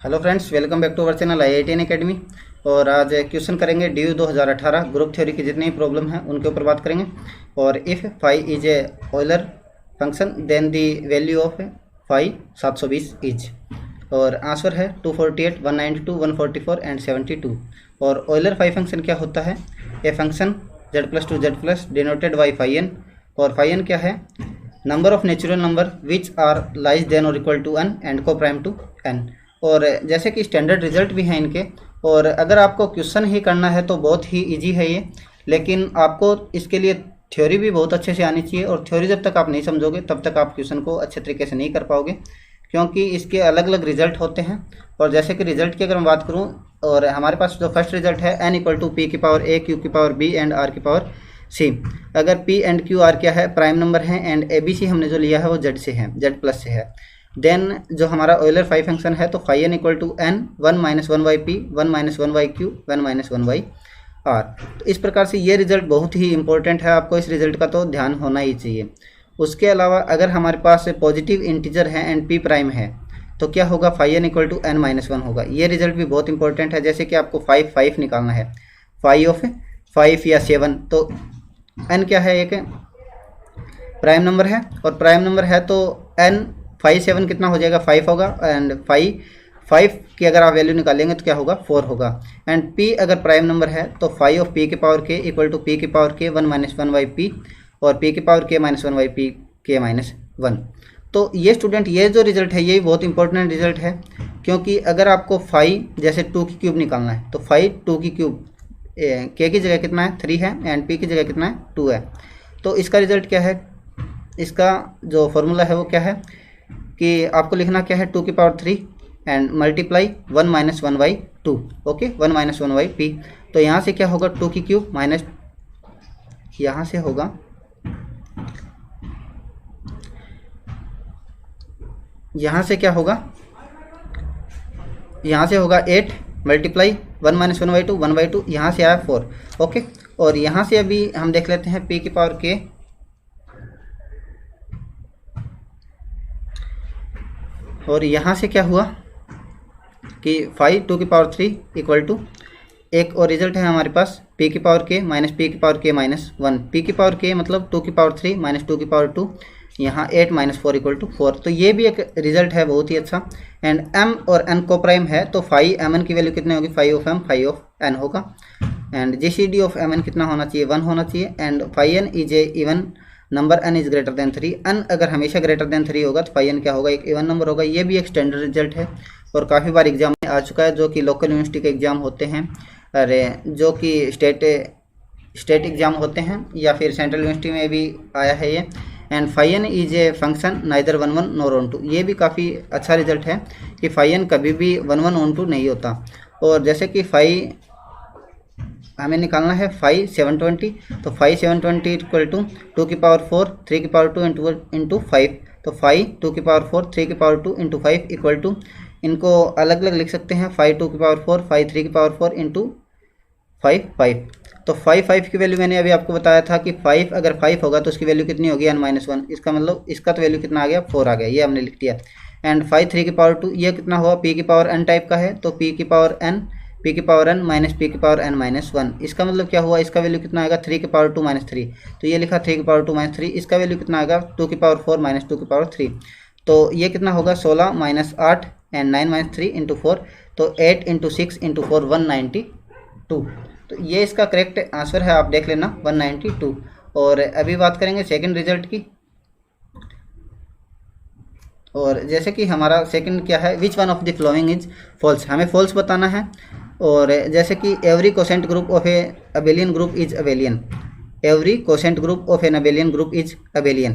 Hello friends, welcome back to our channel IITN Academy. और आज question करेंगे DU 2018 group theory की जितनी प्रॉब्लम है उनके ऊपर बात करेंगे। और if phi is a Euler function then the value of phi 720 is. और आंसर है 248, 192, 144 एंड 72। और ऑयलर फाई फंक्शन क्या होता है? A function z+2 z+ denoted by phi n। और फाई n क्या है? Number of natural number which are lies than और equal to n and coprime to n। और जैसे कि स्टैंडर्ड रिजल्ट भी हैं इनके। और अगर आपको क्वेश्चन ही करना है तो बहुत ही इजी है ये, लेकिन आपको इसके लिए थ्योरी भी बहुत अच्छे से आनी चाहिए। और थ्योरी जब तक आप नहीं समझोगे तब तक आप क्वेश्चन को अच्छे तरीके से नहीं कर पाओगे, क्योंकि इसके अलग अलग रिजल्ट होते हैं। और जैसे कि रिजल्ट की अगर मैं बात करूँ, और हमारे पास जो फर्स्ट रिजल्ट है n = p की पावर a, q की पावर b एंड r की पावर c। अगर p एंड q r क्या है? प्राइम नंबर है। एंड abc हमने जो लिया है वो z से है, z+ से है। देन जो हमारा ऑयलर फाई फंक्शन है तो phi n = n 1 - 1/p 1 - 1/q 1 - 1/r। तो इस प्रकार से ये रिजल्ट बहुत ही इंपॉर्टेंट है, आपको इस रिजल्ट का तो ध्यान होना ही चाहिए। उसके अलावा अगर हमारे पास पॉजिटिव इंटीजर है एंड p प्राइम है तो क्या होगा? फाई n = n - 1 होगा। ये रिजल्ट भी बहुत इंपॉर्टेंट है। जैसे कि आपको 5 निकालना है, 5 या 7, तो n क्या है? एक प्राइम नंबर है, और प्राइम नंबर है तो n 5 7 कितना हो जाएगा? 5 होगा। एंड 5 की अगर आप वैल्यू निकालेंगे तो क्या होगा? 4 होगा। एंड p अगर प्राइम नंबर है तो 5 of p की पावर k = p की पावर k 1 - 1/p और p की पावर k - 1/p k - 1। तो ये स्टूडेंट, ये जो रिजल्ट है ये बहुत इंपॉर्टेंट रिजल्ट है, क्योंकि अगर आपको 5 जैसे 2 की क्यूब निकालना है तो 5 2 की क्यूब k की जगह कितना है? 3 है, एंड p की जगह कितना है? 2 है। तो इसका रिजल्ट क्या है? इसका जो फॉर्मूला है वो क्या है कि आपको लिखना क्या है? 2 की power 3 and multiply 1 - 1/2। Okay, 1 - 1/p। तो यहाँ से क्या होगा? 2 की क्यूब माइनस, यहाँ से होगा क्या होगा? यहाँ से होगा 8 मल्टीप्लाई 1 - 1/2 1/2, यहाँ से आया 4। ओके, और यहाँ से अभी हम देख लेते हैं p की पावर k। और यहाँ से क्या हुआ कि 5 2 की पावर 3 = एक और रिजल्ट है हमारे पास p की पावर k माइनस p की पावर k - 1। p की पावर k मतलब 2 की पावर 3 माइनस 2 की पावर 2, यहाँ 8 - 4 = 4। तो ये भी एक रिजल्ट है बहुत ही अच्छा। एंड m और n को प्राइम है तो फाई mn की वैल्यू कितनी होगी? 5 of m 5 of n होगा। एंड GCD of mn कितना होना चाहिए? 1 होना चाहिए। And phi n is a even number n is greater than 3। n अगर हमेशा ग्रेटर देन 3 होगा तो फाई n क्या होगा? एक इवन नंबर होगा। ये भी एक स्टैंडर्ड रिजल्ट है और काफ़ी बार एग्जाम में आ चुका है, जो कि लोकल यूनिवर्सिटी के एग्ज़ाम होते हैं, अरे जो कि स्टेट एग्ज़ाम होते हैं, या फिर सेंट्रल यूनिवर्सिटी में भी आया है ये। And phi n is a function neither 1 1 nor on 2। ये भी काफ़ी अच्छा रिजल्ट है कि फाई n कभी भी 1 1 ऑन 2 नहीं होता। और जैसे कि फाई हमें निकालना है 5 720, तो 5 720 = 2 की पावर 4 3 की पावर 2 इंटू 5। तो 5 2 की पावर 4 3 की पावर 2 इंटू 5 इक्वल टू, इनको अलग अलग लिख सकते हैं, 5 2 की पावर 4 5 3 की पावर 4 इंटू 5 5। तो 5 की वैल्यू मैंने अभी आपको बताया था कि 5 अगर 5 होगा तो उसकी वैल्यू कितनी होगी? n - 1। इसका मतलब इसका तो वैल्यू कितना आ गया? 4 आ गया, ये हमने लिख दिया। एंड 5 3 की पावर 2 ये कितना हुआ? p की पावर n टाइप का है तो p की पावर n माइनस p की पावर n - 1। इसका मतलब क्या हुआ? इसका वैल्यू कितना आएगा? 3 की पावर 2 - 3। तो ये लिखा 3 की पावर 2 - 3। इसका वैल्यू कितना आएगा? 2 की पावर 4 - 2 की पावर 3। तो ये कितना होगा? 16 - 8 एंड 9 - 3 इंटू 4। तो 8 × 6 × 4 192। तो ये इसका करेक्ट आंसर है, आप देख लेना 192। और अभी बात करेंगे सेकंड रिजल्ट की। और जैसे कि हमारा सेकंड क्या है? Which one of the following is false. हमें फॉल्स बताना है। और जैसे कि every quotient group of a abelian group is abelian. Every quotient group of an abelian group is abelian.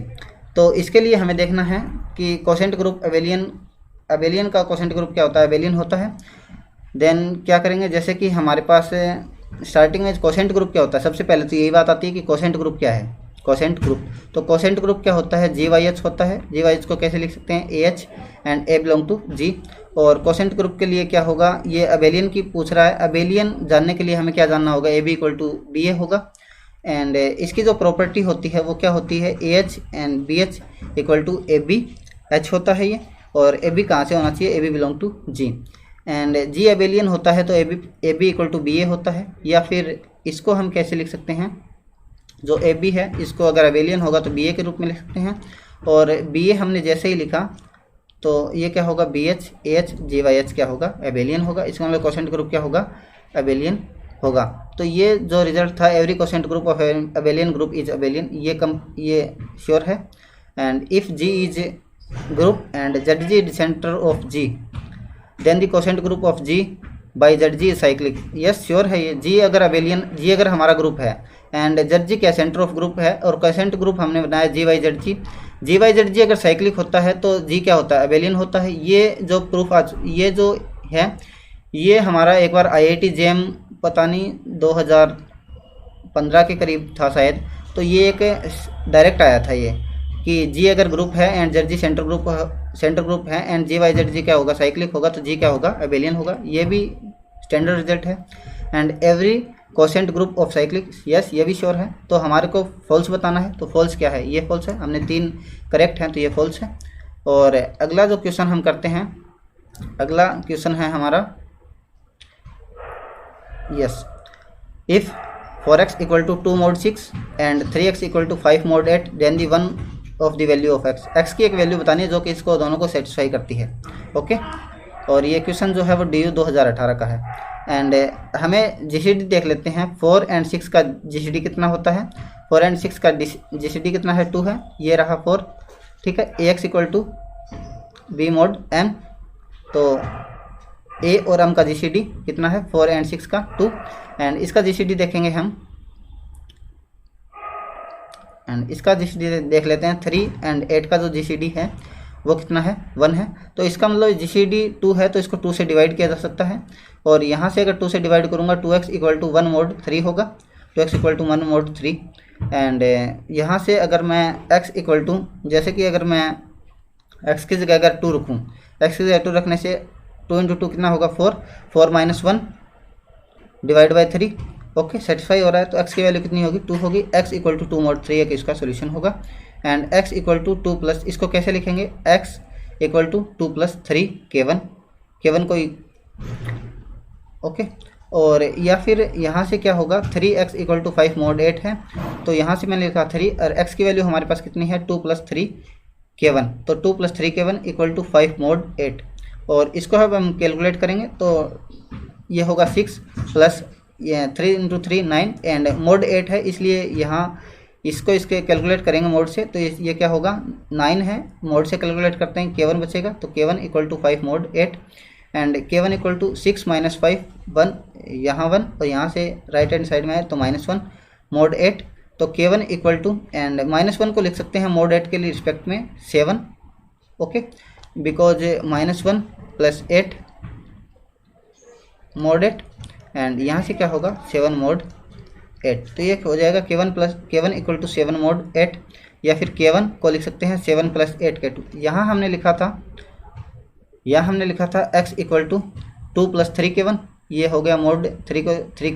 तो इसके लिए हमें देखना है कि कोसेंट ग्रुप अबेलियन का कोसेंट ग्रुप क्या होता है? अबेलियन होता है। देन क्या करेंगे? जैसे कि हमारे पास स्टार्टिंग में कोसेंट ग्रुप क्या होता है? सबसे पहले तो यही बात आती है कि कोसेंट ग्रुप क्या है? कोसेंट ग्रुप, तो कोसेंट ग्रुप क्या होता है? GYH होता है। GYH को कैसे लिख सकते हैं? AH and A belong to G। और कोसेंट ग्रुप के लिए क्या होगा? ये अबेलियन की पूछ रहा है। अबेलियन जानने के लिए हमें क्या जानना होगा? AB = BA होगा। एंड इसकी जो प्रॉपर्टी होती है वो क्या होती है? AH एंड BH = ABH होता है ये। और AB कहाँ से होना चाहिए? AB belong to G। And G abelian होता है तो A B equal to B A होता है, या फिर इसको हम कैसे लिख सकते हैं, जो ए बी है इसको अगर एबेलियन होगा तो बी ए के रूप में लिख सकते हैं, और बी ए हमने जैसे ही लिखा तो ये क्या होगा, B H A H G Y H क्या होगा, एबेलियन होगा। इसका मतलब कोसेंट ग्रुप क्या होगा, एबेलियन होगा। तो ये जो रिजल्ट था, every quotient group of abelian group is abelian, ये श्योर है। And if G is group and Z G is centre of G, then the quotient group of G by Z G cyclic. Yes sure है ये। जी अगर Abelian, जी अगर हमारा group है and Z G क्या centre of group है, और quotient group हमने बनाया जी वाई जेड जी, जी वाई जेड जी अगर साइक्लिक होता है तो जी क्या होता है, एबेलियन होता है। ये जो प्रूफ आज ये जो है ये हमारा एक बार IIT जेम पता नहीं 2015 के करीब था शायद, तो ये एक डायरेक्ट आया था ये कि जी अगर ग्रुप है and Z G centre group है and G Y Z G क्या होगा, साइक्लिक होगा, तो जी क्या होगा, एबेलियन होगा। ये भी स्टैंडर्ड रिजल्ट है। And every quotient group of cyclic, yes ये भी श्योर है। तो हमारे को फॉल्स बताना है, तो फॉल्स क्या है, ये फॉल्स है। हमने 3 करेक्ट हैं तो ये फॉल्स है। और अगला जो क्वेश्चन हम करते हैं, अगला क्वेश्चन है हमारा, yes, if 4x equal to 2 mod 6 and 3x equal to 5 mod 8 then the one of the value of x की एक वैल्यू बतानी है जो कि इसको दोनों को सेटिस्फाई करती है। ओके, और ये क्वेश्चन जो है वो DU 2018 का है। एंड हमें GCD देख लेते हैं। 4 and 6 का GCD कितना होता है, 4 and 6 का GCD कितना है, 2 है। ये रहा 4, ठीक है। AX equal to B mod M, तो A और M का GCD कितना है, 4 and 6 का 2, एंड इसका GCD देखेंगे हम, एंड इसका GCD देख लेते हैं। 3 and 8 का जो GCD है वो कितना है, 1 है। तो इसका मतलब GCD 2 है तो इसको 2 से डिवाइड किया जा सकता है, और यहाँ से अगर 2 से डिवाइड करूँगा 2x इक्वल टू 1 mod 3 होगा, 2x equal to 1 mod 3। And यहाँ से अगर मैं x इक्वल टू, जैसे कि अगर मैं x की जगह अगर 2 रखूँ, x की जगह 2 रखने से 2 × 2 कितना होगा, 4 - 1 डिवाइड बाई 3। ओके, सेटिस्फाई हो रहा है। तो x की वैल्यू कितनी होगी, 2 होगी। x इक्वल टू 2 mod 3 एक इसका सोल्यूशन होगा। And x equal to 2 plus, इसको कैसे लिखेंगे, x इक्वल टू 2 + 3 K1 कोई, ओके। और या फिर यहाँ से क्या होगा, 3x इक्वल टू 5 mod 8 है, तो यहाँ से मैंने लिखा 3, और x की वैल्यू हमारे पास कितनी है, 2 + 3 K1, तो 2 + 3 K1 इक्वल टू 5 mod 8। और इसको अब हम कैलकुलेट करेंगे तो ये होगा 6 प्लस 3 × 3 9, एंड mod 8 है इसलिए यहाँ इसको इसके कैलकुलेट करेंगे मोड से, तो ये क्या होगा, 9 है। मोड से कैलकुलेट करते हैं, K1 बचेगा, तो K1 equal to 5 mod 8, and K1 equal to 6 - 5 1, यहाँ 1 और यहाँ से राइट हैंड साइड में है तो -1 mod 8, तो K1 इक्वल टू, एंड -1 को लिख सकते हैं mod 8 के लिए रिस्पेक्ट में 7, ओके, बिकॉज -1 + 8 mod 8, एंड यहाँ से क्या होगा, 7 mod 8। तो ये हो जाएगा K1 इक्वल टू 7 mod 8, या फिर K1 को लिख सकते हैं 7 + 8 K2। यहाँ हमने लिखा था x इक्वल टू 2 + 3 K1, ये हो गया mod 3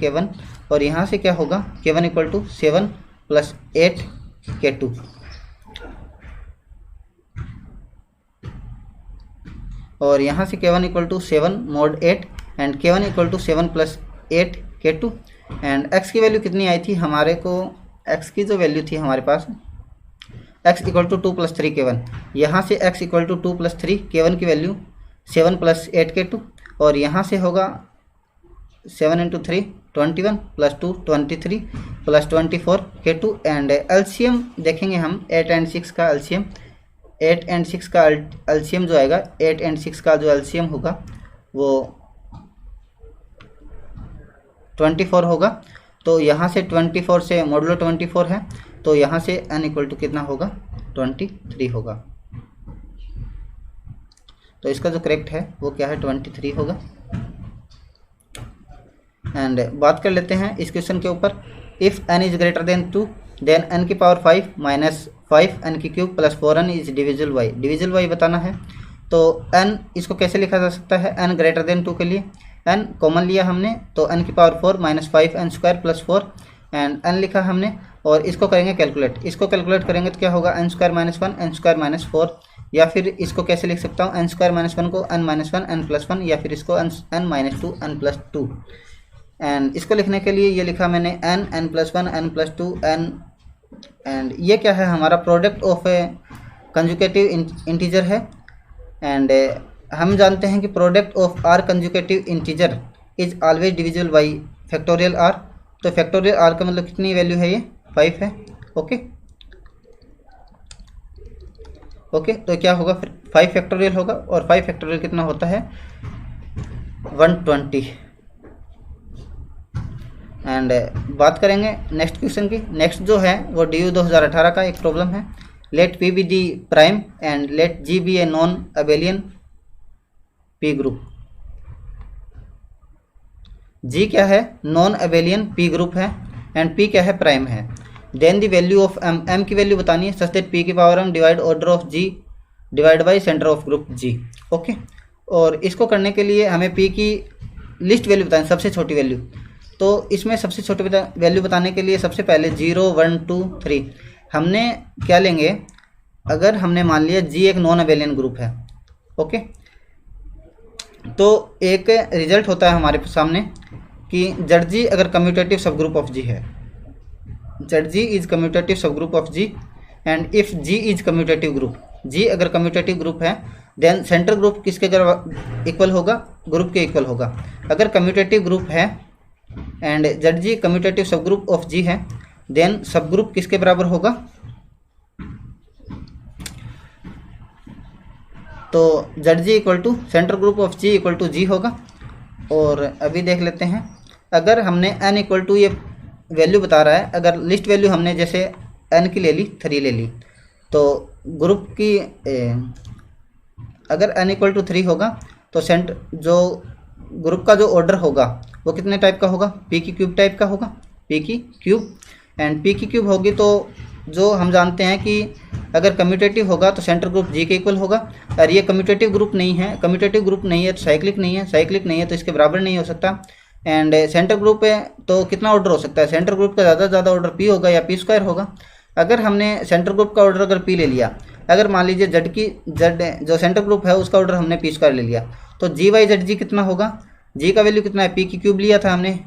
K1, और यहाँ से क्या होगा, K1 इक्वल टू 7 + 8 K2, और यहाँ से K1 equal to 7 mod 8, and K1 equal to 7 + 8 K2, and x की वैल्यू कितनी आई थी हमारे को, x की जो वैल्यू थी हमारे पास, x इक्वल टू 2 + 3 K1, यहाँ से x इक्वल टू 2 + 3 K1 की वैल्यू 7 + 8 K2, और यहाँ से होगा 7 × 3 21 + 2 23 + 24 K2, एंड एलसीएम देखेंगे हम 8 and 6 का एलसीएम, 8 and 6 का एलसीएम जो आएगा, 8 and 6 का जो एलसीएम होगा वो 24 होगा। तो यहाँ से 24 से मोडुलो 24 है, तो यहाँ से n इक्वल टू कितना होगा, 23 होगा। तो इसका जो करेक्ट है वो क्या है, 23 होगा। एंड बात कर लेते हैं इस क्वेश्चन के ऊपर, if n is greater than 2 then n की power 5 - 5n³ + 4n is divisible y बताना है। तो n इसको कैसे लिखा जा सकता है, n ग्रेटर देन 2 के लिए n कॉमन लिया हमने, तो n की पावर 4 - 5n² + 4, एंड n लिखा हमने, और इसको करेंगे कैलकुलेट। इसको कैलकुलेट करेंगे तो क्या होगा, n² - 1 n² - 4, या फिर इसको कैसे लिख सकता हूँ, एन स्क्वायर माइनस वन को N minus one N plus one, या फिर इसको N minus two N plus two. And इसको लिखने के लिए ये लिखा मैंने N plus one N plus two N. And ये क्या है, हमारा product of a conjugative integer है। एंड हम जानते हैं कि product of R conjugative integer is always divisible by factorial R. तो फैक्टोरियल आर का मतलब कितनी वैल्यू है, ये 5 है। ओके ओके, तो क्या होगा फिर 5 फैक्टोरियल होगा, और 5 फैक्टोरियल कितना होता है 120। एंड बात करेंगे नेक्स्ट क्वेश्चन की। नेक्स्ट जो है वो DU 2018 का एक प्रॉब्लम है। Let P be the prime and let G be a non abelian P group. G क्या है, नॉन अबेलियन P ग्रुप है, एंड P क्या है, प्राइम है। Then the value of M, M की वैल्यू बतानी है सच दैट P की power M divide order of G divide by centre of group G। Okay, और इसको करने के लिए हमें P की लिस्ट वैल्यू बतानी, सबसे छोटी वैल्यू। तो इसमें सबसे छोटी वैल्यू बताने के लिए सबसे पहले 0 1 2 3 हमने क्या लेंगे, अगर हमने मान लिया G एक नॉन अबेलियन ग्रुप है। ओके, तो एक रिजल्ट होता है हमारे सामने कि ZG अगर commutative subgroup of G है, ZG is commutative subgroup of G, and if G is commutative group, G अगर कम्यूटेटिव ग्रुप है देन सेंटर ग्रुप किसके इक्वल होगा, ग्रुप के इक्वल होगा। अगर कम्यूटेटिव ग्रुप है and ZG commutative subgroup of G है then subgroup किसके बराबर होगा, तो ZG equal to centre group of G equal to G होगा। और अभी देख लेते हैं, अगर हमने n इक्वल टू ये वैल्यू बता रहा है, अगर लिस्ट वैल्यू हमने जैसे n की ले ली 3 ले ली, तो ग्रुप की अगर n इक्वल टू 3 होगा तो सेंटर जो ग्रुप का जो ऑर्डर होगा वो कितने टाइप का होगा, P की क्यूब टाइप का होगा, P की क्यूब। एंड P की क्यूब होगी तो जो हम जानते हैं कि अगर कम्यूटेटिव होगा तो सेंटर ग्रुप G के इक्वल होगा, और ये कम्यूटेटिव ग्रुप नहीं है, कम्यूटेटिव ग्रुप नहीं है तो साइक्लिक नहीं है, साइक्लिक नहीं है तो इसके बराबर नहीं हो सकता। एंड सेंटर ग्रुप है तो कितना ऑर्डर हो सकता है, सेंटर ग्रुप का ज़्यादा से ज़्यादा ऑर्डर P होगा या P स्क्वायर होगा। अगर हमने सेंटर ग्रुप का ऑर्डर अगर P ले लिया, अगर मान लीजिए Z जो सेंटर ग्रुप है उसका ऑर्डर हमने P स्क्वायर ले लिया, तो GY/ZG कितना होगा, G का वैल्यू कितना है, P की क्यूब लिया था हमने,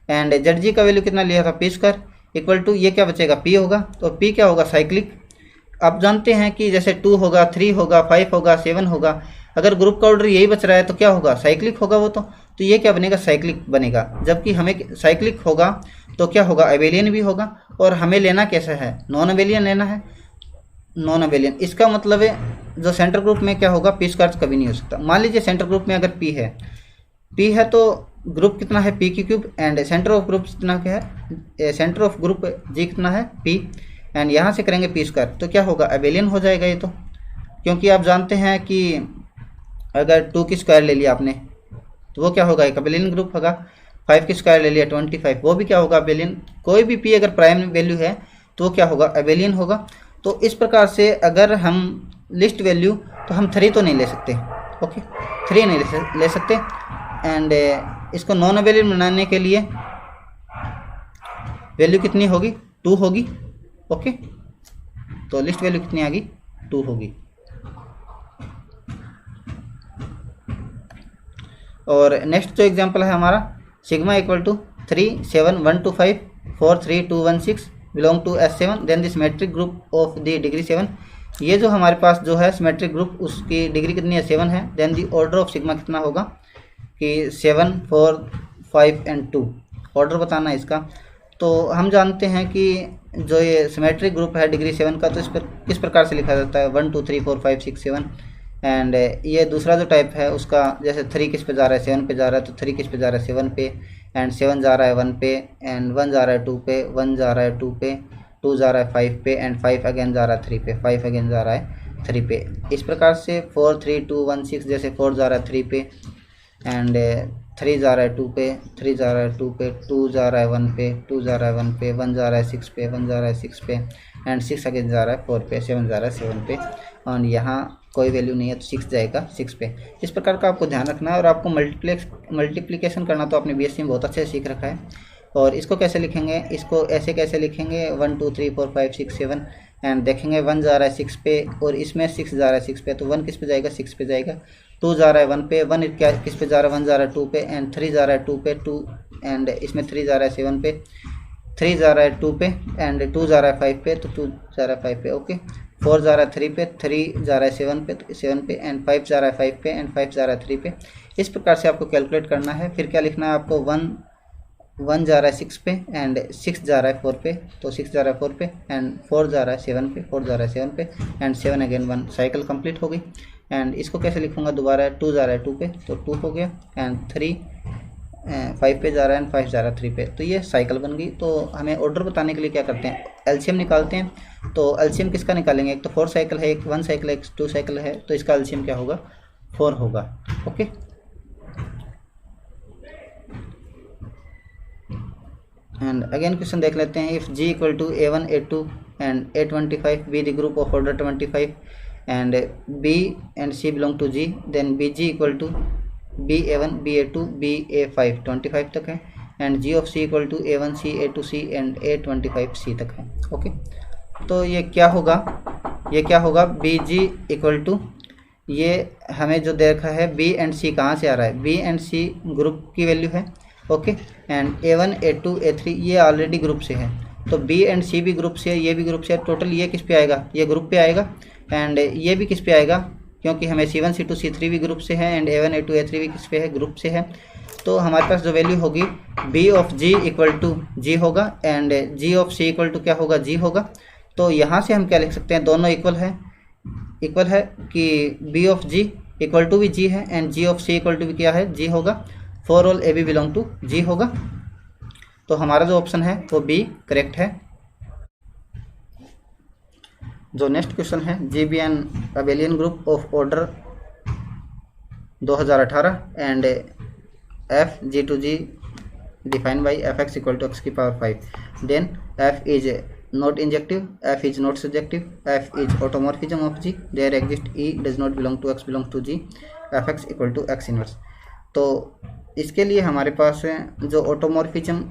एंड ZG का वैल्यू कितना लिया था, P स्क्वायर इक्वल टू ये क्या बचेगा, P होगा। तो P क्या होगा, साइक्लिक। आप जानते हैं कि जैसे 2 होगा, 3 होगा, 5 होगा, 7 होगा, अगर ग्रुप का ऑर्डर यही बच रहा है तो क्या होगा, साइक्लिक होगा वो। तो ये क्या बनेगा, साइक्लिक बनेगा। जबकि हमें साइक्लिक होगा तो क्या होगा, अबेलियन भी होगा, और हमें लेना कैसा है, नॉन अबेलियन लेना है, नॉन अबेलियन। इसका मतलब है जो सेंटर ग्रुप में क्या होगा, P स्क्वायर कभी नहीं हो सकता। मान लीजिए सेंटर ग्रुप में अगर P है तो ग्रुप कितना है, P की cube, and centre of group कितना क्या है, सेंटर ऑफ ग्रुप G कितना है, P, एंड यहाँ से करेंगे P स्क्वायर तो क्या होगा, अबेलियन हो जाएगा ये तो। क्योंकि आप जानते हैं कि अगर 2 की स्क्वायर ले लिया आपने तो वो क्या होगा, एक अबेलियन ग्रुप होगा। 5 की स्क्वायर ले लिया 25, वो भी क्या होगा, अबेलियन। कोई भी P अगर प्राइम वैल्यू है तो वो क्या होगा, अबेलियन होगा। तो इस प्रकार से अगर हम लिस्ट वैल्यू, तो हम 3 तो नहीं ले सकते, ओके, 3 नहीं ले सकते। एंड इसको नॉन अबेलियन बनाने के लिए वैल्यू कितनी होगी, 2 होगी, ओके। तो लिस्ट वैल्यू कितनी आ गई, 2 होगी। और नेक्स्ट जो एग्जांपल है हमारा, sigma equal to 3 7 1 2 5 4 3 2 1 6 belong to S7 then the symmetric group of the degree 7। ये जो हमारे पास जो है सिमेट्रिक ग्रुप, उसकी डिग्री कितनी है, 7 है। Then the order of sigma कितना होगा कि 7 4 5 एंड 2, ऑर्डर बताना है इसका। तो हम जानते हैं कि जो ये सिमेट्रिक ग्रुप है डिग्री 7 का, तो इस पर किस प्रकार से लिखा जाता है, 1 2 3 4 5 6 7। एंड ये दूसरा जो टाइप है उसका, जैसे 3 किस पे जा रहा है, 7 पे जा रहा है, तो 3 किस पे जा रहा है, 7 पे, एंड 7 जा रहा है 1 पे, एंड 1 जा रहा है 2 पे, 1 जा रहा है 2 पे, 2 जा रहा है 5 पे, एंड 5 अगेन जा रहा है 3 पे, 5 अगेन जा रहा है 3 पे। इस प्रकार से 4 3 2 1 6, जैसे 4 जा रहा है 3 पे, एंड 3 जा रहा है 2 पे, 3 जा रहा है 2 पे, 2 जा रहा है 1 पे, 2 जा रहा है 1 पे, 1 जा रहा है 6 पे, 1 जा रहा है 6 पे, एंड 6 अगेन जा रहा है 4 पे, 7 जा रहा है 7 पे, और यहाँ कोई वैल्यू नहीं है तो 6 जाएगा 6 पे। इस प्रकार का आपको ध्यान रखना है। और आपको मल्टीप्लिकेशन करना तो आपने BSc में बहुत अच्छे से सीख रखा है। और इसको कैसे लिखेंगे, इसको ऐसे कैसे लिखेंगे, 1 2 3 4 5 6 7, एंड देखेंगे 1 जा रहा है 6 पे और इसमें 6 जा रहा है 6 पे, तो 1 किस पे जाएगा, 6 पे जाएगा। 2 जा रहा है 1 पे, 1 क्या किस पे जा रहा है, 1 जा रहा है 2 पे, एंड 3 जा रहा है 2 पे 2, एंड इसमें 3 जा रहा है 7 पे, 3 जा रहा है 2 पे, एंड 2 जा रहा है 5 पे, तो 2 जा रहा है 5 पे। ओके, 4 जा रहा है 3 पे, 3 जा रहा है 7 पे, तो 7 पे, एंड 5 जा रहा है 5 पे, एंड 5 जा रहा है 3 पे। इस प्रकार से आपको कैलकुलेट करना है। फिर क्या लिखना है आपको, 1 जा रहा है 6 पे, एंड 6 जा रहा है 4 पे, तो 6 जा रहा है 4 पे, एंड 4 जा रहा है 7 पे, 4 जा रहा है 7 पे, एंड 7 अगेन 1, साइकिल कंप्लीट हो गई। एंड इसको कैसे लिखूंगा दोबारा, 2 जा रहा है 2 पे, तो 2 हो गया, एंड 3 5 पे जा रहा है, एंड 5 जा रहा है 3 पे, तो ये साइकिल बन गई। तो हमें ऑर्डर बताने के लिए क्या करते हैं, एलसीएम निकालते हैं। तो एलसीएम किसका निकालेंगे, एक तो 4 साइकिल है, एक 1 साइकिल है, एक 2 साइकिल है, तो इसका एलसीएम क्या होगा, 4 होगा। ओके, एंड अगेन क्वेश्चन देख लेते हैं। If G equal to A1 A2 and A25 be the group of order 25 and B and C belong to G, then BG equal to BA1 BA2 BA5 25 तक है, and G of C equal to A1 C A2 C and A25 C तक है। Okay, तो ये क्या होगा, BG equal to, ये हमें जो देखा है B एंड C कहाँ से आ रहा है, B एंड C ग्रुप की वैल्यू है। Okay, and A1 A2 A3 ये ऑलरेडी ग्रुप से है, तो B एंड C भी ग्रुप से है, ये भी ग्रुप से है, टोटल ये किस पे आएगा, ये ग्रुप पे आएगा, एंड ये भी किस पे आएगा, क्योंकि हमें C1 C2 C3 भी ग्रुप से है, एंड A1 A2 A3 भी किस पे है, ग्रुप से है। तो हमारे पास जो वैल्यू होगी B of G equal to G होगा, and G of C equal to क्या होगा, G होगा। तो यहाँ से हम क्या लिख सकते हैं, दोनों इक्वल है कि B of G equal to भी G है, and G of C equal to भी क्या है, G होगा। For all AB belong to G होगा। तो हमारा जो ऑप्शन है वो B करेक्ट है। जो नेक्स्ट क्वेश्चन है, GB an abelian group of order 2018 and F G2G defined by Fx equal to x की power 5, then F is not injective, F is not subjective, F is automorphism of G, there exist E does not belong to x belong to G, Fx equal to x inverse. तो इसके लिए हमारे पास जो automorphism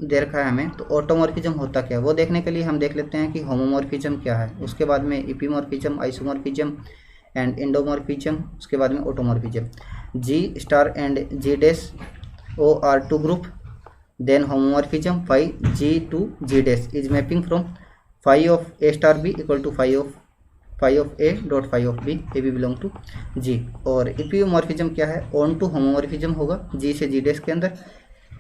दे रखा है हमें, तो automorphism होता क्या है वो देखने के लिए हम देख लेते हैं कि होमोमॉर्फिज्म क्या है, उसके बाद में इपीमॉर्फिज्म, आइसोमॉर्फिज्म एंड एंडोमॉर्फिज्म, उसके बाद में automorphism. G star and G dash O are two group, then homomorphism phi G to G dash is mapping from phi of A star B equal to phi of A dot phi of B, A B belong to G। और epimorphism क्या है, onto homomorphism होगा G से G dash के अंदर,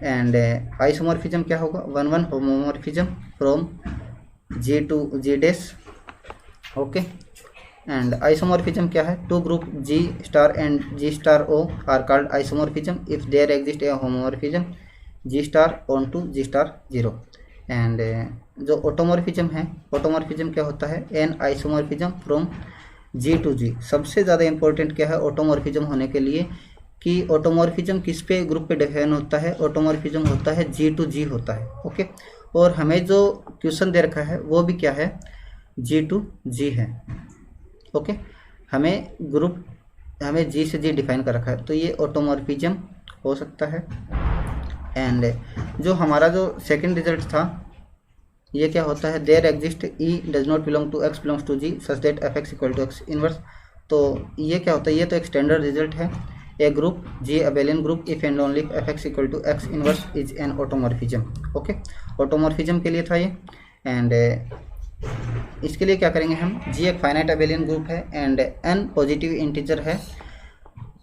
and isomorphism क्या होगा, 1 homomorphism from G to G dash. Okay, and isomorphism क्या है, two group G star and G star O are called isomorphism if there exist a homomorphism G star onto G star 0। And जो automorphism है, automorphism क्या होता है, an isomorphism from G to G। सबसे ज़्यादा important क्या है automorphism होने के लिए, कि ऑटोमॉर्फिज्म किस पे ग्रुप पे डिफाइन होता है, ऑटोमॉर्फिज्म होता है G टू G होता है। ओके, और हमें जो क्वेश्चन दे रखा है वो भी क्या है, G टू G है। ओके, हमें G से G डिफाइन कर रखा है, तो ये ऑटोमॉर्फिज्म हो सकता है। एंड जो हमारा जो सेकंड रिजल्ट था ये क्या होता है, there exist E does not belong to x belongs to G such that Fx equal to x inverse. तो ये क्या होता है, ये तो एक स्टैंडर्ड रिजल्ट है, a group G abelian group if and only Fx equal to x inverse is an automorphism. Okay, automorphism के लिए था ये। एंड इसके लिए क्या करेंगे हम, G एक फाइनाइट अबेलियन ग्रुप है एंड n पॉजिटिव इंटीजर है,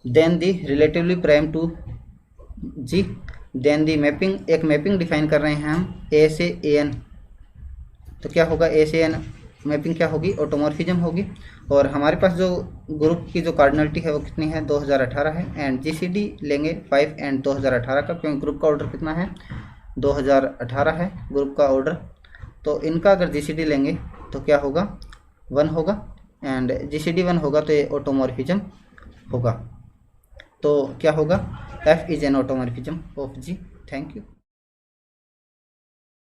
then the relatively prime to G, then the mapping, एक मैपिंग डिफाइन कर रहे हैं हम A से AN। तो क्या होगा, A से N मैपिंग क्या होगी, ऑटोमॉर्फिज्म होगी। और हमारे पास जो ग्रुप की जो कार्डिनलिटी है वो कितनी है, 2018 है। एंड GCD लेंगे 5 एंड 2018 का, क्योंकि ग्रुप का ऑर्डर कितना है, 2018 है ग्रुप का ऑर्डर। तो इनका अगर GCD लेंगे तो क्या होगा, 1 होगा, एंड GCD 1 होगा तो ये ऑटोमॉर्फिज्म होगा। तो क्या होगा, F is an automorphism of G। Thank you.